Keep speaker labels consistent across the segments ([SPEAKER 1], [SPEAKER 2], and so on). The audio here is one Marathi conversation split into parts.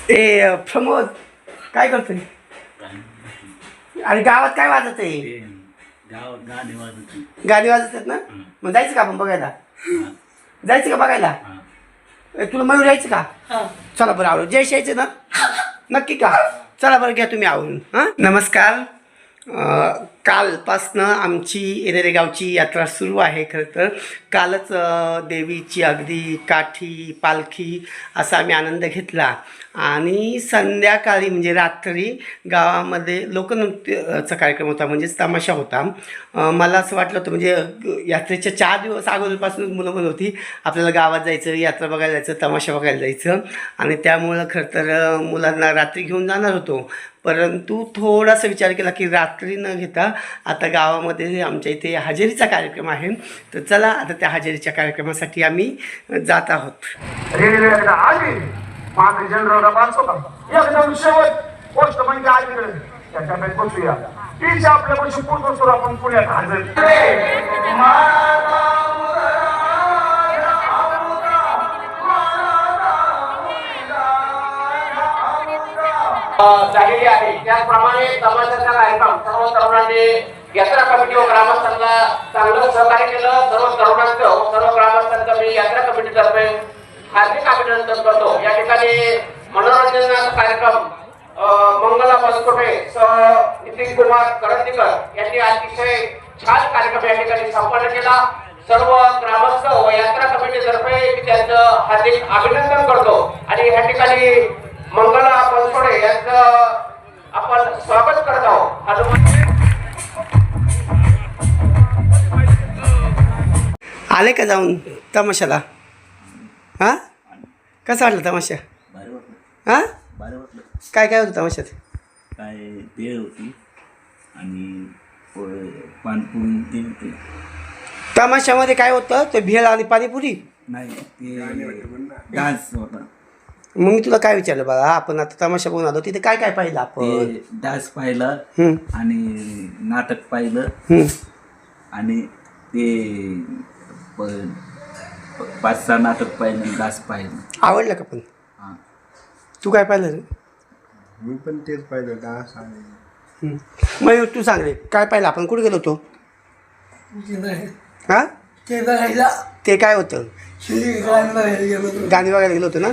[SPEAKER 1] ए प्रमोद काय करतोय? आणि गावात काय वाजत आहे? गाणी वाजत आहेत ना? मग जायचं का आपण बघायला? जायचं का बघायला? तुला मयूर यायचं का? चला बरं आवडून जयश यायचं ना? नक्की का? चला बरं घ्या तुम्ही आवडून. हां नमस्कार. कालपासनं आमची येणेरे गावची यात्रा सुरू आहे. खरं तर कालच देवीची अगदी काठी पालखी असा आम्ही आनंद घेतला आणि संध्याकाळी म्हणजे रात्री गावामध्ये लोकनृत्याचा कार्यक्रम होता, म्हणजेच तमाशा होता. मला असं वाटलं होतं म्हणजे यात्रेच्या 4 दिवस अगोदरपासूनच मुलं म्हणत होती आपल्याला गावात जायचं, यात्रा बघायला जायचं, तमाशा बघायला जायचं आणि त्यामुळं खरं तर मुलांना रात्री घेऊन जाणार होतो. परंतु थोडासा विचार केला की रात्री न घेता आता गावामध्ये आमच्या इथे हजेरीचा कार्यक्रम आहे, तर चला आता त्या हजेरीच्या कार्यक्रमासाठी आम्ही जात आहोत.
[SPEAKER 2] एकदम शेवट गोष्ट म्हणजे अलीकडे त्याच्याकडे बसूया तीच आपल्या पैसे पूर्ण सुरू आपण पुण्यात हजर
[SPEAKER 3] झालेली आहे. त्याचप्रमाणे तमाशाचा कार्यक्रम सर्व तरुणांनी यात्रा कमिटी व ग्रामस्थांना चांगलं सहकार्य केलं. सर्व तरुणांचं व सर्व ग्रामस्थांचं मी यात्रा कमिटीतर्फे हार्दिक अभिनंदन करतो. या ठिकाणी मनोरंजनाचा कार्यक्रम मंगला बनसोडे सह नितीन कुमार करंदीकर यांनी अतिशय छान कार्यक्रम या ठिकाणी संपन्न केला. सर्व ग्रामस्थ व यात्रा कमिटीतर्फे मी त्यांचं हार्दिक अभिनंदन करतो आणि या ठिकाणी मंगला बनसोडे यांचं आपण स्वागत करत आहोत.
[SPEAKER 1] आले का जाऊन तमाशाला? हां कसा वाटला तमाशा? हां काय काय होतं तमाशात?
[SPEAKER 4] काय भेळ होती आणि पानपुरी होती.
[SPEAKER 1] तमाशामध्ये काय होतं? ते भेळ आणि पाणीपुरी?
[SPEAKER 4] नाही ते डान्स होता.
[SPEAKER 1] मग मी तुला काय विचारलं बाळा, आपण आता तमाशा बघून आलो तिथे काय काय पाहिलं आपण?
[SPEAKER 4] डान्स पाहिलं आणि नाटक पाहिलं आणि ते 5-6 नाटक पाहिलं, डान्स पाहिलं.
[SPEAKER 1] आवडलं का पण?
[SPEAKER 4] हां
[SPEAKER 1] तू काय पाहिलं रे?
[SPEAKER 5] मी पण तेच पाहिलं डान्स आणि
[SPEAKER 1] मयूर तू सांग रे काय पाहिलं आपण? कुठे गेलो होतो? हां ते काय होतं? गाणी बघायला गेलो होतो ना?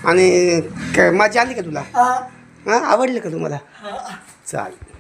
[SPEAKER 1] आणि काय मजा आली का तुला? हां आवडलं का तुम्हाला? चालेल.